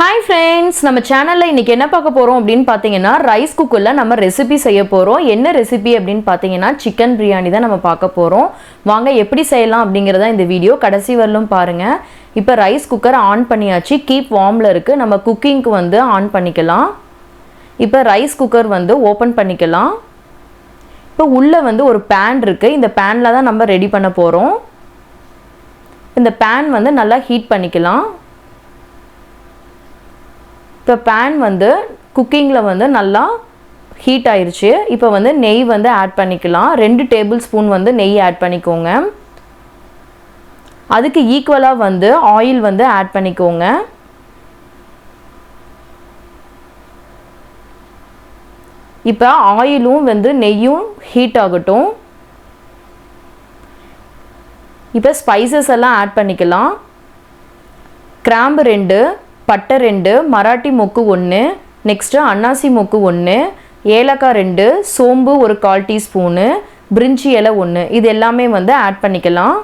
Hi friends, நம்ம சேனல்ல இன்னைக்கு என்ன பார்க்க போறோம் அப்படினு பாத்தீங்கன்னா ரைஸ் குக்கர்ல நம்ம ரெசிபி செய்ய போறோம். என்ன ரெசிபி அப்படினு பாத்தீங்கன்னா சிக்கன் பிரியாணி தான் நம்ம பார்க்க போறோம். வாங்க எப்படி செய்யலாம் அப்படிங்கறத இந்த வீடியோ கடைசி வரலும் பாருங்க. இப்போ ரைஸ் குக்கர் ஆன் பண்ணியாச்சு. கீப் வார்ம்ல இருக்கு. நம்ம குக்கிங்க்கு வந்து ஆன் பண்ணிக்கலாம். இப்போ ரைஸ் குக்கர் வந்து ஓபன் பண்ணிக்கலாம். இப்போ உள்ள வந்து ஒரு pan இருக்கு. இந்த panல தான் நம்ம ரெடி பண்ண போறோம். இந்த pan வந்து நல்லா ஹீட் பண்ணிக்கலாம். இப்போ pan வந்து குக்கிங்ல வந்து நல்லா ஹீட் ஆயிருச்சு. இப்போ வந்து நெய் வந்து ஆட் பண்ணிக்கலாம். 2 டேபிள் ஸ்பூன் வந்து நெய் ஆட் பண்ணிக்கோங்க. அதுக்கு ஈக்குவலா வந்து ஆயில் வந்து ஆட் பண்ணிக்கோங்க. இப்போ ஆயிலும் வந்து நெய்யும் ஹீட் ஆகட்டும். இப்போ ஸ்பைசஸ் எல்லாம் ஆட் பண்ணிக்கலாம். கிராம்பு 2, பட்டை 2, மராட்டி மொக்கு 1, நெக்ஸ்ட் அன்னாசி மொக்கு 1, ஏலக்காய் 2, சோம்பு ஒரு 1/4 டீஸ்பூனு, பிரிஞ்சி இலை 1, இது எல்லாமே வந்து ஆட் பண்ணிக்கலாம்.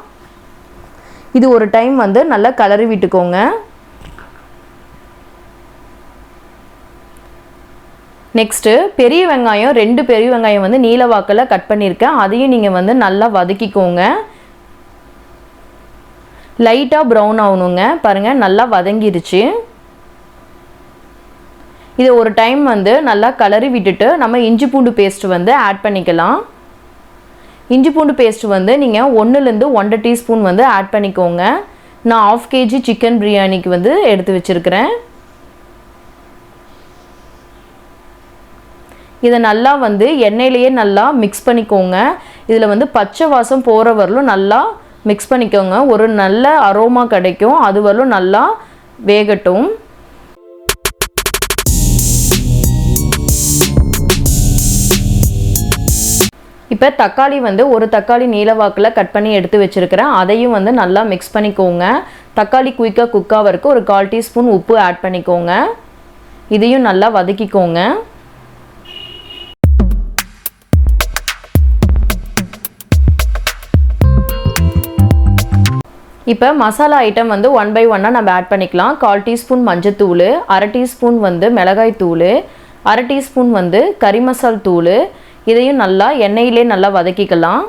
இது ஒரு டைம் வந்து நல்லா கலரி விட்டுக்கோங்க. நெக்ஸ்ட் பெரிய வெங்காயம் 2 பெரிய வெங்காயம் வந்து நீல வாக்குல கட் பண்ணியிருக்கேன். அதையும் நீங்கள் வந்து நல்லா வதக்கிக்கோங்க. லைட்டாக ப்ரௌன் ஆகணுங்க. பாருங்கள் நல்லா வதங்கிருச்சு. இது ஒரு டைம் வந்து நல்லா கலரி விட்டுட்டு நம்ம இஞ்சி பூண்டு பேஸ்ட் வந்து ஆட் பண்ணிக்கலாம். இஞ்சி பூண்டு பேஸ்ட் வந்து நீங்கள் 1லேருந்து 1.5 டீஸ்பூன் வந்து ஆட் பண்ணிக்கோங்க. நான் 1/2 kg சிக்கன் பிரியாணிக்கு வந்து எடுத்து வச்சுருக்கிறேன். இதை நல்லா வந்து எண்ணெயிலேயே நல்லா மிக்ஸ் பண்ணிக்கோங்க. இதில் வந்து பச்சை வாசம் போகிற வரலும் நல்லா மிக்ஸ் பண்ணிக்கோங்க. ஒரு நல்ல அரோமா கிடைக்கும். அது வரலும் நல்லா வேகட்டும். இப்போ தக்காளி வந்து ஒரு தக்காளி நீல வாக்கில் கட் பண்ணி எடுத்து வச்சுருக்கிறேன். அதையும் வந்து நல்லா மிக்ஸ் பண்ணிக்கோங்க. தக்காளி குயிக்காக குக் ஆகிறதுக்கு ஒரு 1/4 டீஸ்பூன் உப்பு ஆட் பண்ணிக்கோங்க. இதையும் நல்லா வதக்கிக்கோங்க. இப்போ மசாலா ஐட்டம் வந்து 1 by 1 நம்ம ஆட் பண்ணிக்கலாம். 1/4 டீஸ்பூன் மஞ்சத்தூள், 1/2 டீஸ்பூன் வந்து மிளகாய் தூள், 1/2 டீஸ்பூன் வந்து கறி மசால் தூள். இதையும் நல்லா எண்ணெயிலே நல்லா வதக்கிக்கலாம்.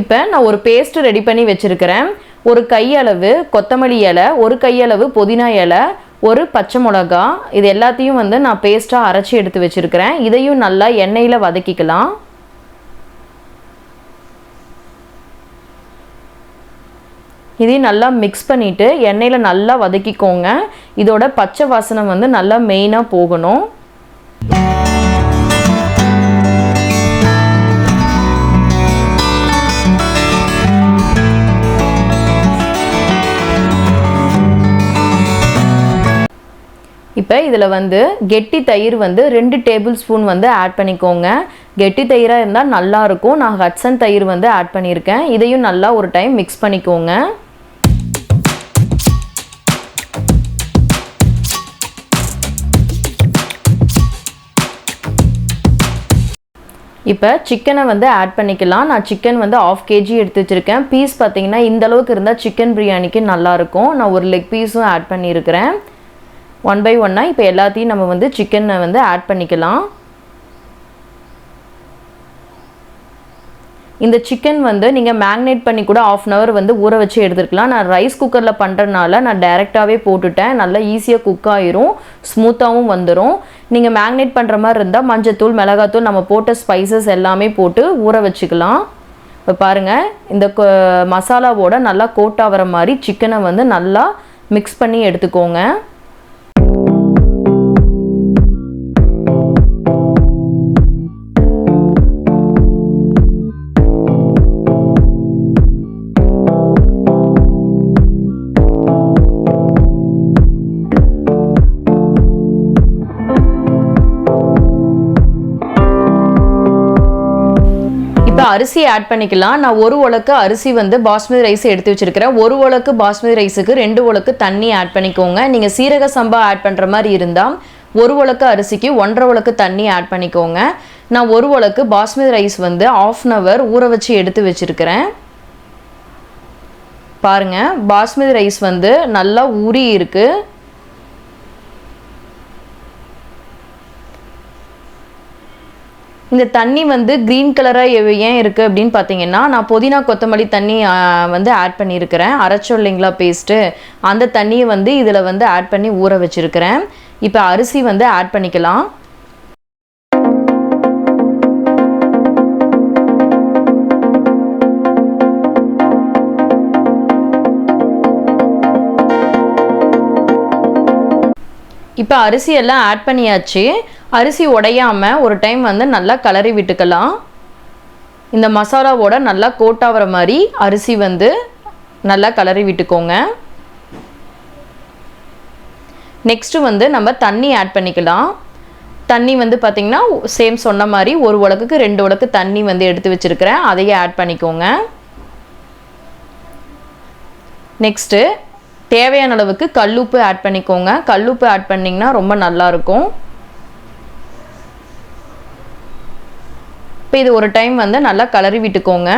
இப்போ நான் ஒரு பேஸ்ட் ரெடி பண்ணி வச்சிருக்கிறேன். ஒரு கையளவு கொத்தமல்லி இலை, ஒரு கையளவு புதினா இலை, ஒரு பச்சை மிளகா, இது எல்லாத்தையும் வந்து நான் பேஸ்ட்டாக அரைச்சி எடுத்து வச்சிருக்கிறேன். இதையும் நல்லா எண்ணெயில் வதக்கிக்கலாம். இதையும் நல்லா மிக்ஸ் பண்ணிவிட்டு எண்ணெயில் நல்லா வதக்கிக்கோங்க. இதோட பச்சை வாசனை வந்து நல்லா மெயினாக போகணும். இப்போ இதில் வந்து கெட்டி தயிர் வந்து 2 டேபிள் ஸ்பூன் வந்து ஆட் பண்ணிக்கோங்க. கெட்டி தயிராக இருந்தால் நல்லாயிருக்கும். நான் ஹட்சன் தயிர் வந்து ஆட் பண்ணியிருக்கேன். இதையும் நல்லா ஒரு டைம் மிக்ஸ் பண்ணிக்கோங்க. இப்போ சிக்கனை வந்து ஆட் பண்ணிக்கலாம். நான் சிக்கன் வந்து 1/2 kg எடுத்து வச்சுருக்கேன். பீஸ் பார்த்தீங்கன்னா இந்த அளவுக்கு இருந்தால் சிக்கன் பிரியாணிக்கு நல்லாயிருக்கும். நான் ஒரு லெக் பீஸும் ஆட் பண்ணியிருக்கிறேன். 1 by 1 இப்போ எல்லாத்தையும் நம்ம வந்து சிக்கனை வந்து ஆட் பண்ணிக்கலாம். இந்த சிக்கன் வந்து நீங்கள் மேக்னேட் பண்ணி கூட 1/2 hour வந்து ஊற வச்சு எடுத்துக்கலாம். நான் ரைஸ் குக்கரில் பண்ணுறதுனால நான் டைரெக்டாகவே போட்டுட்டேன். நல்லா ஈஸியாக குக் ஆயிரும், ஸ்மூத்தாகவும் வந்துடும். நீங்கள் மேக்னேட் பண்ணுற மாதிரி இருந்தால் மஞ்சத்தூள், மிளகாத்தூள், நம்ம போட்ட ஸ்பைசஸ் எல்லாமே போட்டு ஊற வச்சுக்கலாம். இப்போ பாருங்கள், இந்த மசாலாவோட நல்லா கோட் ஆகிற மாதிரி சிக்கனை வந்து நல்லா மிக்ஸ் பண்ணி எடுத்துக்கோங்க. அரிசி ஆட் பண்ணிக்கலாம். நான் ஒரு உலக்கு அரிசி வந்து பாஸ்மதி ரைஸ் எடுத்து வச்சிருக்கிறேன். ஒரு உலக்கு பாஸ்மதி ரைஸுக்கு 2 உலக்கு தண்ணி ஆட் பண்ணிக்கோங்க. நீங்கள் சீரக சம்பா ஆட் பண்ணுற மாதிரி இருந்தால் ஒரு உலக்கு அரிசிக்கு 1.5 உலக்கு தண்ணி ஆட் பண்ணிக்கோங்க. நான் ஒரு உலக்கு பாஸ்மதி ரைஸ் வந்து 1/2 அன் ஹவர் ஊற வச்சு எடுத்து வச்சுருக்கிறேன். பாருங்கள், பாஸ்மதி ரைஸ் வந்து நல்லா ஊறி இருக்குது. இந்த தண்ணி வந்து க்ரீன் கலராக ஏன் இருக்குது அப்படின்னு பார்த்தீங்கன்னா, நான் புதினா கொத்தமல்லி தண்ணி வந்து ஆட் பண்ணியிருக்கிறேன். அரைச்சோம் இல்லைங்களா பேஸ்ட்டு, அந்த தண்ணியை வந்து இதில் வந்து ஆட் பண்ணி ஊற வச்சுருக்கிறேன். இப்போ அரிசி வந்து ஆட் பண்ணிக்கலாம். இப்போ அரிசி எல்லாம் ஆட் பண்ணியாச்சு. அரிசி உடையாமல் ஒரு டைம் வந்து நல்லா கலரி விட்டுக்கலாம். இந்த மசாலாவோட நல்லா கோட் ஆகிற மாதிரி அரிசி வந்து நல்லா கலரி விட்டுக்கோங்க. நெக்ஸ்ட்டு வந்து நம்ம தண்ணி ஆட் பண்ணிக்கலாம். தண்ணி வந்து பார்த்திங்கன்னா சேம் சொன்ன மாதிரி ஒரு உலக்குக்கு 2 உலக்கு தண்ணி வந்து எடுத்து வச்சுருக்கிறேன். அதையே ஆட் பண்ணிக்கோங்க. நெக்ஸ்ட்டு தேவையான அளவுக்கு கல்லுப்பு ஆட் பண்ணிக்கோங்க. கல்லுப்பு ஆட் பண்ணிங்கன்னா ரொம்ப நல்லாயிருக்கும். இப்போ இது ஒரு டைம் வந்து நல்லா கலரி விட்டுக்கோங்க.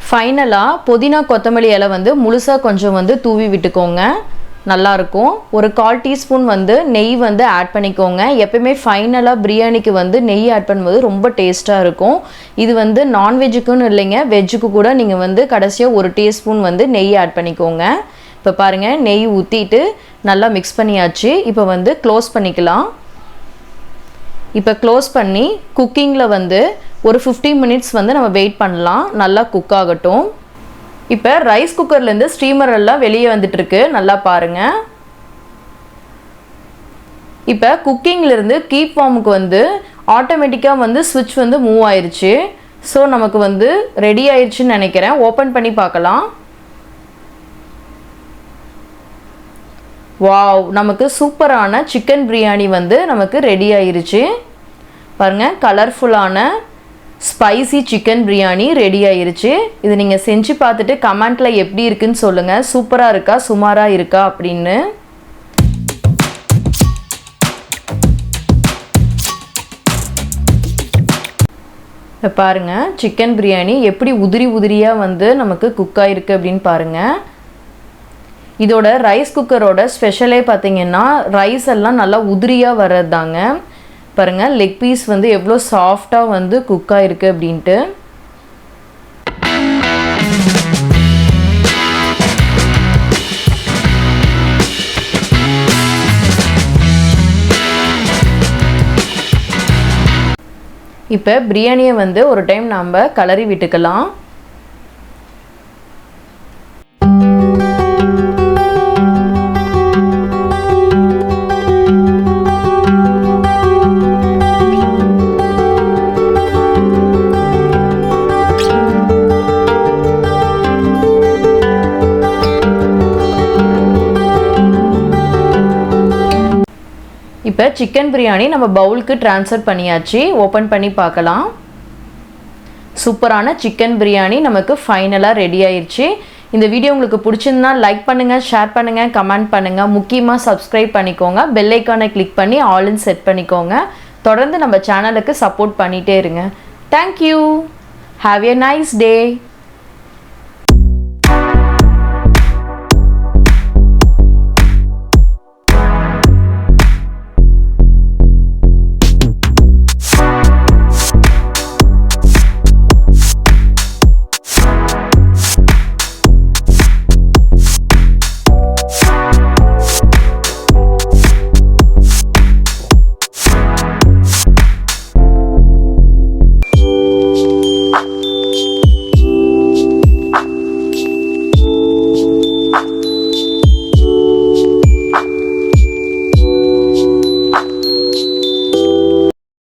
ஃபைனலாக புதினா கொத்தமல்லி இலை வந்து முழுசாக கொஞ்சம் வந்து தூவி விட்டுக்கோங்க. நல்லாயிருக்கும். ஒரு 1/4 டீஸ்பூன் வந்து நெய் வந்து ஆட் பண்ணிக்கோங்க. எப்பயுமே ஃபைனலாக பிரியாணிக்கு வந்து நெய் ஆட் பண்ணும்போது ரொம்ப டேஸ்ட்டாக இருக்கும். இது வந்து நான்வெஜ்ஜுக்குன்னு இல்லைங்க, வெஜ்ஜுக்கு கூட நீங்கள் வந்து கடைசியாக 1 டீஸ்பூன் வந்து நெய் ஆட் பண்ணிக்கோங்க. இப்போ பாருங்கள், நெய் ஊற்றிட்டு நல்லா மிக்ஸ் பண்ணியாச்சு. இப்போ வந்து க்ளோஸ் பண்ணிக்கலாம். இப்போ க்ளோஸ் பண்ணி குக்கிங்கில் வந்து ஒரு 15 மினிட்ஸ் வந்து நம்ம வெயிட் பண்ணலாம். நல்லா குக் ஆகட்டும். இப்போ ரைஸ் குக்கர்லேருந்து ஸ்டீமர் எல்லாம் வெளியே வந்துட்டுருக்கு. நல்லா பாருங்கள். இப்போ குக்கிங்லேருந்து கீப் வார்முக்கு வந்து ஆட்டோமேட்டிக்காக வந்து ஸ்விட்ச் வந்து மூவ் ஆயிடுச்சு. ஸோ நமக்கு வந்து ரெடி ஆயிடுச்சுன்னு நினைக்கிறேன். ஓப்பன் பண்ணி பார்க்கலாம். வாவ், நமக்கு சூப்பரான சிக்கன் பிரியாணி வந்து நமக்கு ரெடி ஆயிருச்சு. பாருங்கள், கலர்ஃபுல்லான ஸ்பைசி சிக்கன் பிரியாணி ரெடி ஆயிருச்சு. இது நீங்கள் செஞ்சு பார்த்துட்டு கமெண்ட்டில் எப்படி இருக்குன்னு சொல்லுங்கள். சூப்பராக இருக்கா சுமாராக இருக்கா அப்படின்னு. இப்போ பாருங்கள், சிக்கன் பிரியாணி எப்படி உதிரி உதிரியாக வந்து நமக்கு குக் ஆகிருக்கு அப்படின்னு பாருங்கள். இதோட ரைஸ் குக்கரோட ஸ்பெஷலே பார்த்தீங்கன்னா ரைஸ் எல்லாம் நல்லா உதிரியாக வர்றது தாங்க. பாருங்கள், லெக் பீஸ் வந்து எவ்வளோ சாஃப்டாக வந்து குக் ஆகிருக்கு அப்படின்ட்டு. இப்போ பிரியாணியை வந்து ஒரு டைம் நாம் கலரி விட்டுக்கலாம். இப்போ சிக்கன் பிரியாணி நம்ம பவுலுக்கு ட்ரான்ஸ்ஃபர் பண்ணியாச்சு. ஓப்பன் பண்ணி பார்க்கலாம். சூப்பரான சிக்கன் பிரியாணி நமக்கு ஃபைனலாக ரெடி ஆயிடுச்சு. இந்த வீடியோ உங்களுக்கு பிடிச்சிருந்தா லைக் பண்ணுங்கள், ஷேர் பண்ணுங்கள், கமெண்ட் பண்ணுங்கள். முக்கியமாக சப்ஸ்கிரைப் பண்ணிக்கோங்க. பெல் ஐக்கானை கிளிக் பண்ணி ஆல்னு செட் பண்ணிக்கோங்க. தொடர்ந்து நம்ம சேனலுக்கு சப்போர்ட் பண்ணிகிட்டே இருங்க. Thank you. Have a nice day.